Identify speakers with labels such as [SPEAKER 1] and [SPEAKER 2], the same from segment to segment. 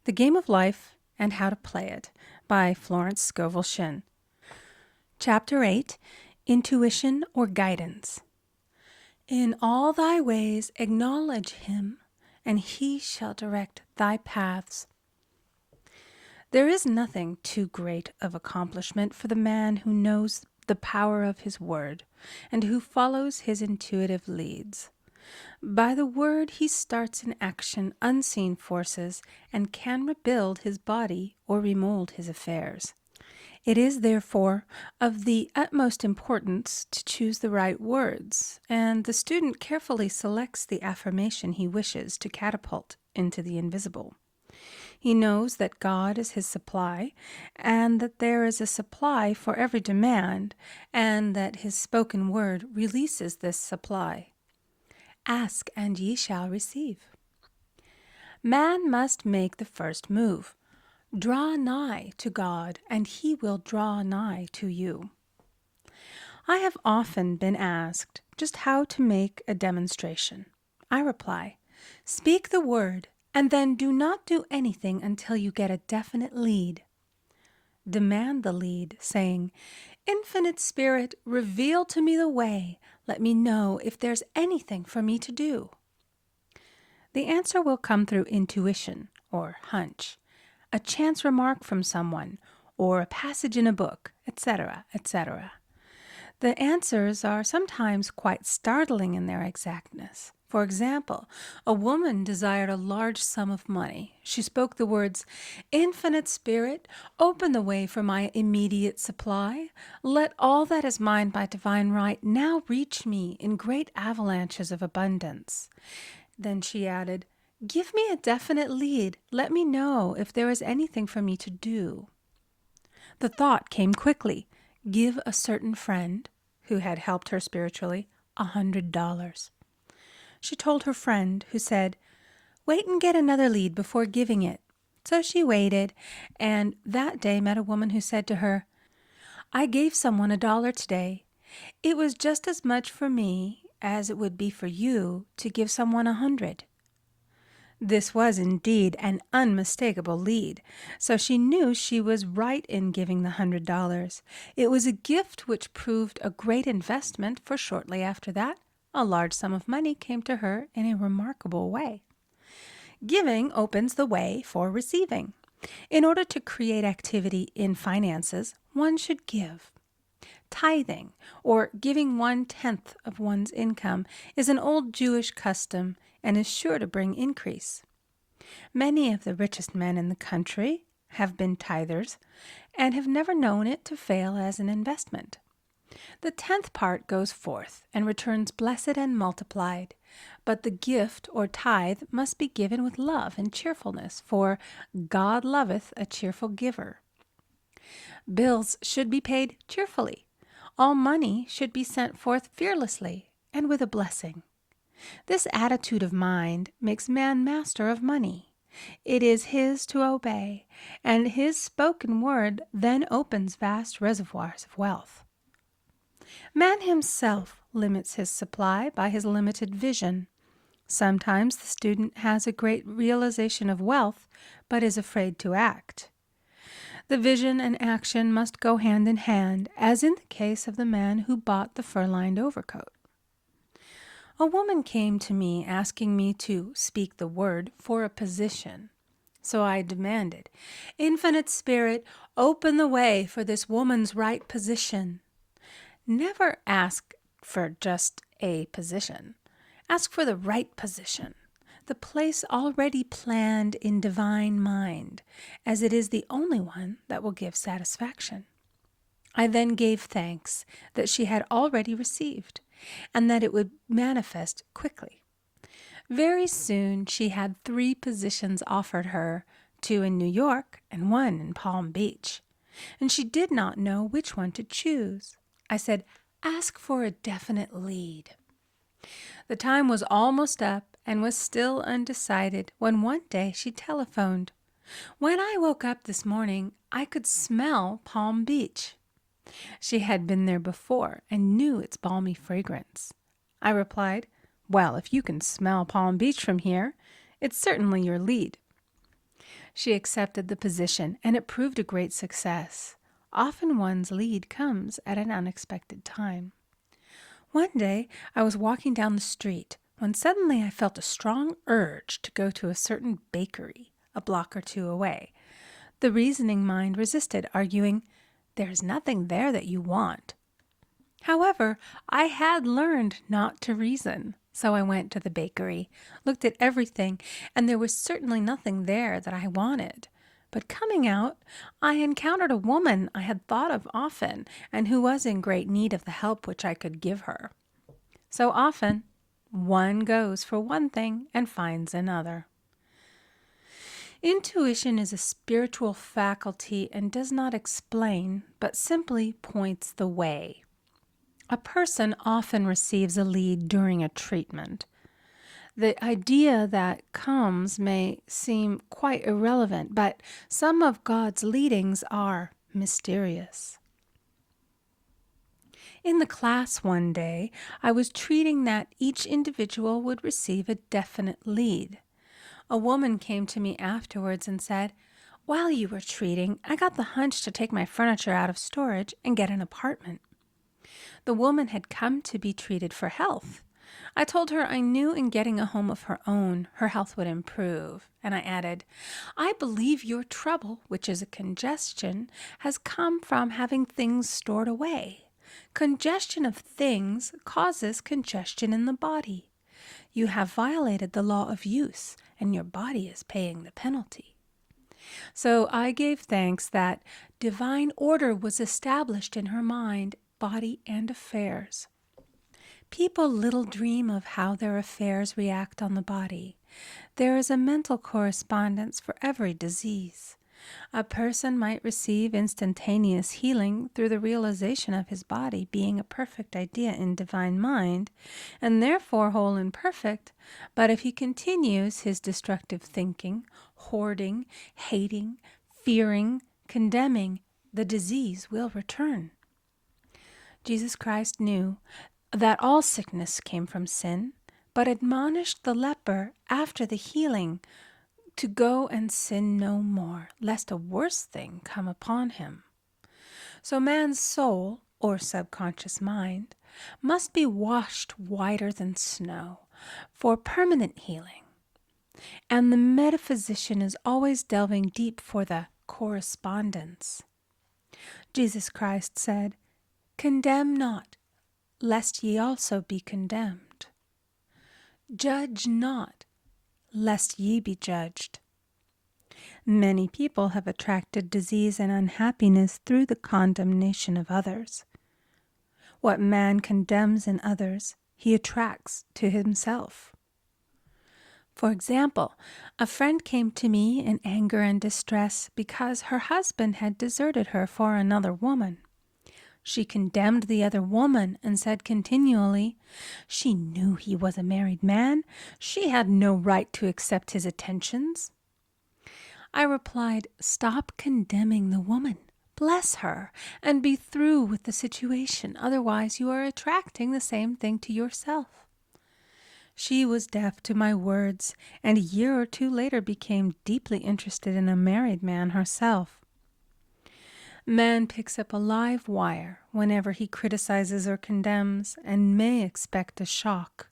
[SPEAKER 1] The Game of Life and How to Play It by Florence Scovel Shinn. Chapter 8, Intuition or Guidance. In all thy ways acknowledge him, and he shall direct thy paths. There is nothing too great of accomplishment for the man who knows the power of his word, and who follows his intuitive leads. By the word he starts in action unseen forces, and can rebuild his body or remold his affairs. It is, therefore, of the utmost importance to choose the right words, and the student carefully selects the affirmation he wishes to catapult into the invisible. He knows that God is his supply, and that there is a supply for every demand, and that his spoken word releases this supply. Ask, and ye shall receive. Man must make the first move. Draw nigh to God, and he will draw nigh to you. I have often been asked just how to make a demonstration. I reply, speak the word, and then do not do anything until you get a definite lead. Demand the lead, saying, Infinite Spirit, reveal to me the way. Let me know if there's anything for me to do. The answer will come through intuition, or hunch, a chance remark from someone, or a passage in a book, etc., etc. The answers are sometimes quite startling in their exactness. For example, a woman desired a large sum of money. She spoke the words, Infinite Spirit, open the way for my immediate supply. Let all that is mine by divine right now reach me in great avalanches of abundance. Then she added, give me a definite lead. Let me know if there is anything for me to do. The thought came quickly. Give a certain friend, who had helped her spiritually, $100. She told her friend, who said, wait and get another lead before giving it. So she waited, and that day met a woman who said to her, I gave someone $1 today. It was just as much for me as it would be for you to give someone 100. This was indeed an unmistakable lead, so she knew she was right in giving the $100. It was a gift which proved a great investment, for shortly after that, a large sum of money came to her in a remarkable way. Giving opens the way for receiving. In order to create activity in finances, one should give. Tithing, or giving 1/10 of one's income, is an old Jewish custom and is sure to bring increase. Many of the richest men in the country have been tithers and have never known it to fail as an investment. The 10th part goes forth and returns blessed and multiplied, but the gift or tithe must be given with love and cheerfulness, for God loveth a cheerful giver. Bills should be paid cheerfully. All money should be sent forth fearlessly and with a blessing. This attitude of mind makes man master of money. It is his to obey, and his spoken word then opens vast reservoirs of wealth. Man himself limits his supply by his limited vision. Sometimes the student has a great realization of wealth, but is afraid to act. The vision and action must go hand in hand, as in the case of the man who bought the fur-lined overcoat. A woman came to me asking me to speak the word for a position. So I demanded, Infinite Spirit, open the way for this woman's right position. Never ask for just a position. Ask for the right position, the place already planned in divine mind, as it is the only one that will give satisfaction. I then gave thanks that she had already received, and that it would manifest quickly. Very soon she had 3 positions offered her, 2 in New York and 1 in Palm Beach, and she did not know which one to choose. I said, ask for a definite lead. The time was almost up and was still undecided when one day she telephoned. When I woke up this morning, I could smell Palm Beach. She had been there before and knew its balmy fragrance. I replied, well, if you can smell Palm Beach from here, it's certainly your lead. She accepted the position, and it proved a great success. Often one's lead comes at an unexpected time. One day, I was walking down the street when suddenly I felt a strong urge to go to a certain bakery a block or two away. The reasoning mind resisted, arguing, "There's nothing there that you want." However, I had learned not to reason, so I went to the bakery, looked at everything, and there was certainly nothing there that I wanted. But coming out, I encountered a woman I had thought of often and who was in great need of the help which I could give her. So often, one goes for one thing and finds another. Intuition is a spiritual faculty and does not explain, but simply points the way. A person often receives a lead during a treatment. The idea that comes may seem quite irrelevant, but some of God's leadings are mysterious. In the class one day, I was treating that each individual would receive a definite lead. A woman came to me afterwards and said, "While you were treating, I got the hunch to take my furniture out of storage and get an apartment." The woman had come to be treated for health. I told her I knew in getting a home of her own, her health would improve. And I added, "I believe your trouble, which is a congestion, has come from having things stored away. Congestion of things causes congestion in the body. You have violated the law of use, and your body is paying the penalty." So I gave thanks that divine order was established in her mind, body, and affairs. People little dream of how their affairs react on the body. There is a mental correspondence for every disease. A person might receive instantaneous healing through the realization of his body being a perfect idea in divine mind, and therefore whole and perfect, but if he continues his destructive thinking, hoarding, hating, fearing, condemning, the disease will return. Jesus Christ knew that all sickness came from sin, but admonished the leper after the healing to go and sin no more, lest a worse thing come upon him. So man's soul, or subconscious mind, must be washed whiter than snow for permanent healing. And the metaphysician is always delving deep for the correspondence. Jesus Christ said, "Condemn not, lest ye also be condemned. Judge not, lest ye be judged." Many people have attracted disease and unhappiness through the condemnation of others. What man condemns in others, he attracts to himself. For example, a friend came to me in anger and distress because her husband had deserted her for another woman. She condemned the other woman and said continually, "She knew he was a married man. She had no right to accept his attentions." I replied, "Stop condemning the woman. Bless her and be through with the situation. Otherwise, you are attracting the same thing to yourself." She was deaf to my words, and a year or two later became deeply interested in a married man herself. Man picks up a live wire whenever he criticizes or condemns and may expect a shock.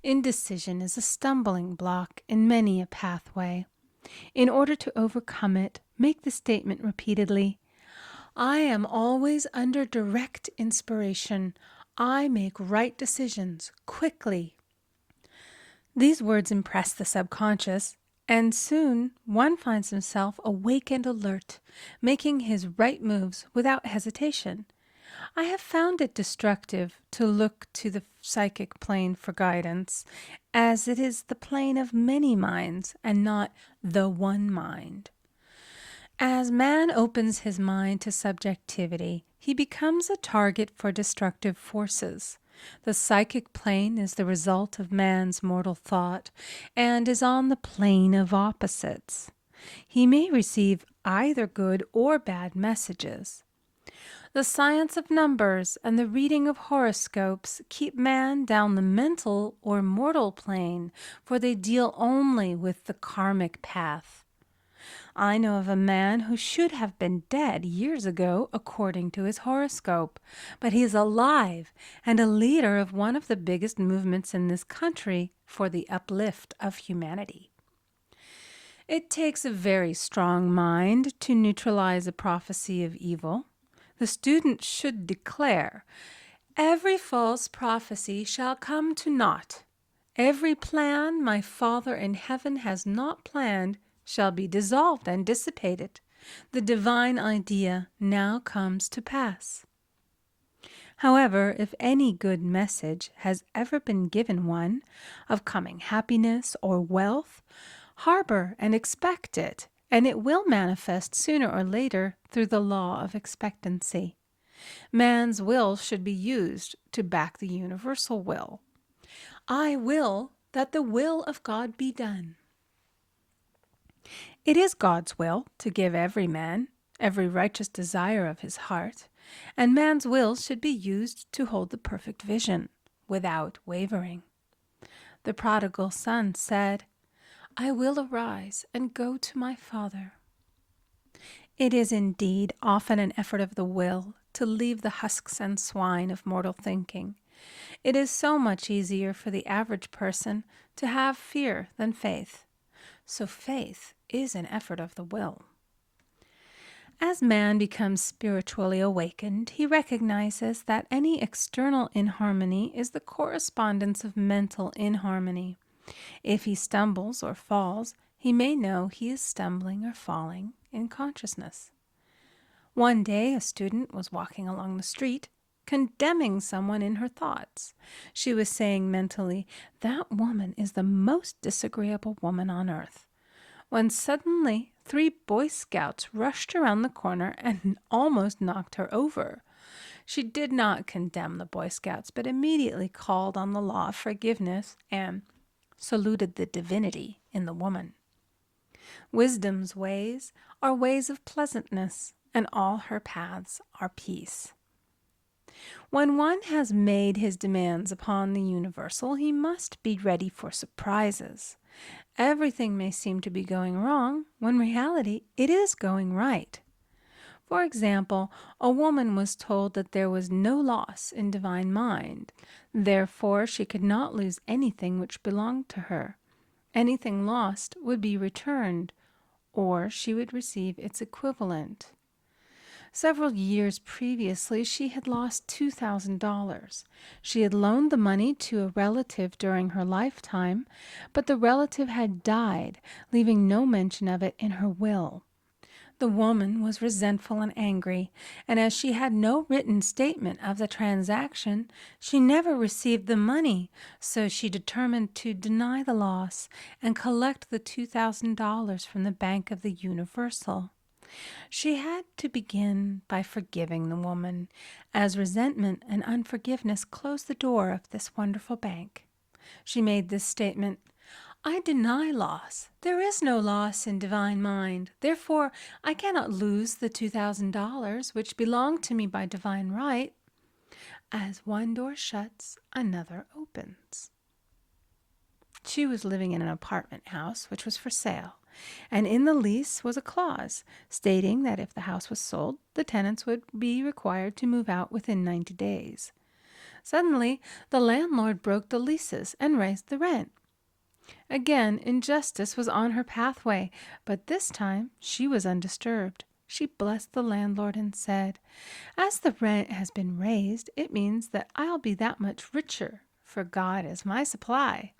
[SPEAKER 1] Indecision is a stumbling block in many a pathway. In order to overcome it, make the statement repeatedly, "I am always under direct inspiration. I make right decisions quickly." These words impress the subconscious, and soon one finds himself awake and alert, making his right moves without hesitation. I have found it destructive to look to the psychic plane for guidance, as it is the plane of many minds and not the one mind. As man opens his mind to subjectivity, he becomes a target for destructive forces. The psychic plane is the result of man's mortal thought and is on the plane of opposites. He may receive either good or bad messages. The science of numbers and the reading of horoscopes keep man down the mental or mortal plane, for they deal only with the karmic path. I know of a man who should have been dead years ago according to his horoscope, but he is alive and a leader of one of the biggest movements in this country for the uplift of humanity. It takes a very strong mind to neutralize a prophecy of evil. The student should declare, "Every false prophecy shall come to naught. Every plan my Father in heaven has not planned shall be dissolved and dissipated. The divine idea now comes to pass." However, if any good message has ever been given one, of coming happiness or wealth, harbor and expect it, and it will manifest sooner or later through the law of expectancy. Man's will should be used to back the universal will. I will that the will of God be done. It is God's will to give every man every righteous desire of his heart, and man's will should be used to hold the perfect vision without wavering. The prodigal son said, "I will arise and go to my father." It is indeed often an effort of the will to leave the husks and swine of mortal thinking. It is so much easier for the average person to have fear than faith. So faith is an effort of the will. As man becomes spiritually awakened, he recognizes that any external inharmony is the correspondence of mental inharmony. If he stumbles or falls, he may know he is stumbling or falling in consciousness. One day, a student was walking along the street, condemning someone in her thoughts. She was saying mentally, "That woman is the most disagreeable woman on earth," when suddenly 3 Boy Scouts rushed around the corner and almost knocked her over. She did not condemn the Boy Scouts, but immediately called on the law of forgiveness and saluted the divinity in the woman. Wisdom's ways are ways of pleasantness, and all her paths are peace. When one has made his demands upon the universal, he must be ready for surprises. Everything may seem to be going wrong, when in reality it is going right. For example, a woman was told that there was no loss in divine mind. Therefore, she could not lose anything which belonged to her. Anything lost would be returned, or she would receive its equivalent. Several years previously, she had lost $2,000. She had loaned the money to a relative during her lifetime, but the relative had died, leaving no mention of it in her will. The woman was resentful and angry, and as she had no written statement of the transaction, she never received the money, so she determined to deny the loss and collect the $2,000 from the Bank of the Universal. She had to begin by forgiving the woman, as resentment and unforgiveness closed the door of this wonderful bank. She made this statement, "I deny loss. There is no loss in divine mind. Therefore, I cannot lose the $2,000 which belong to me by divine right. As one door shuts, another opens." She was living in an apartment house which was for sale, and in the lease was a clause stating that if the house was sold, the tenants would be required to move out within 90 days. Suddenly, the landlord broke the leases and raised the rent. Again, injustice was on her pathway, but this time she was undisturbed. She blessed the landlord and said, "As the rent has been raised, it means that I'll be that much richer, for God is my supply."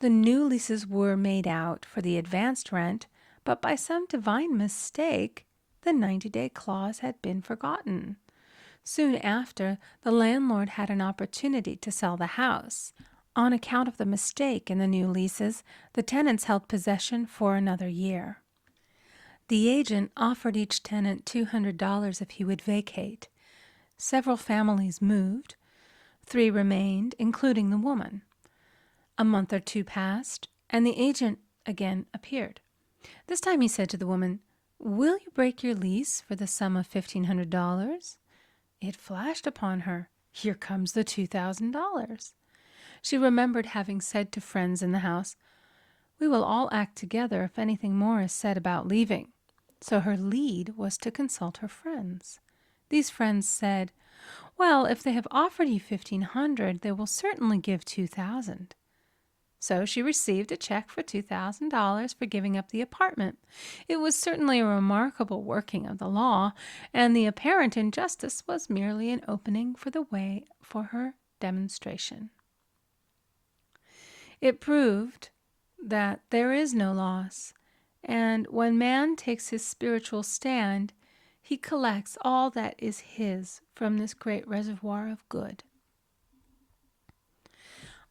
[SPEAKER 1] The new leases were made out for the advanced rent, but by some divine mistake, the 90-day clause had been forgotten. Soon after, the landlord had an opportunity to sell the house. On account of the mistake in the new leases, the tenants held possession for another year. The agent offered each tenant $200 if he would vacate. Several families moved. 3 remained, including the woman. A month or 2 passed, and the agent again appeared. This time he said to the woman, "Will you break your lease for the sum of $1,500? It flashed upon her, "Here comes the $2,000. She remembered having said to friends in the house, We will all act together if anything more is said about leaving. So her lead was to consult her friends. These friends said, well, if they have offered you 1,500, they will certainly give 2,000. So she received a check for $2,000 for giving up the apartment. It was certainly a remarkable working of the law, and the apparent injustice was merely an opening for the way for her demonstration. It proved that there is no loss, and when man takes his spiritual stand, he collects all that is his from this great reservoir of good.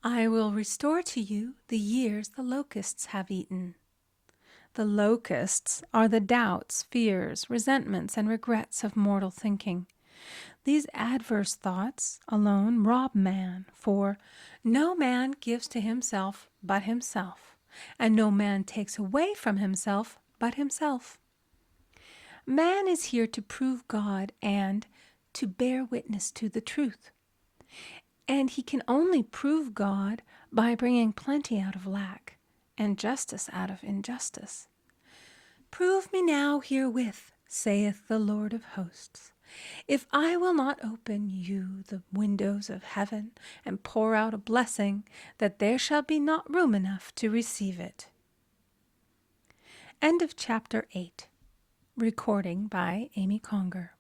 [SPEAKER 1] I will restore to you the years the locusts have eaten. The locusts are the doubts, fears, resentments, and regrets of mortal thinking. These adverse thoughts alone rob man, for no man gives to himself but himself, and no man takes away from himself but himself. Man is here to prove God and to bear witness to the truth. And he can only prove God by bringing plenty out of lack and justice out of injustice. Prove me now herewith, saith the Lord of hosts, if I will not open you the windows of heaven and pour out a blessing, that there shall be not room enough to receive it. End of chapter 8. Recording by Amy Conger.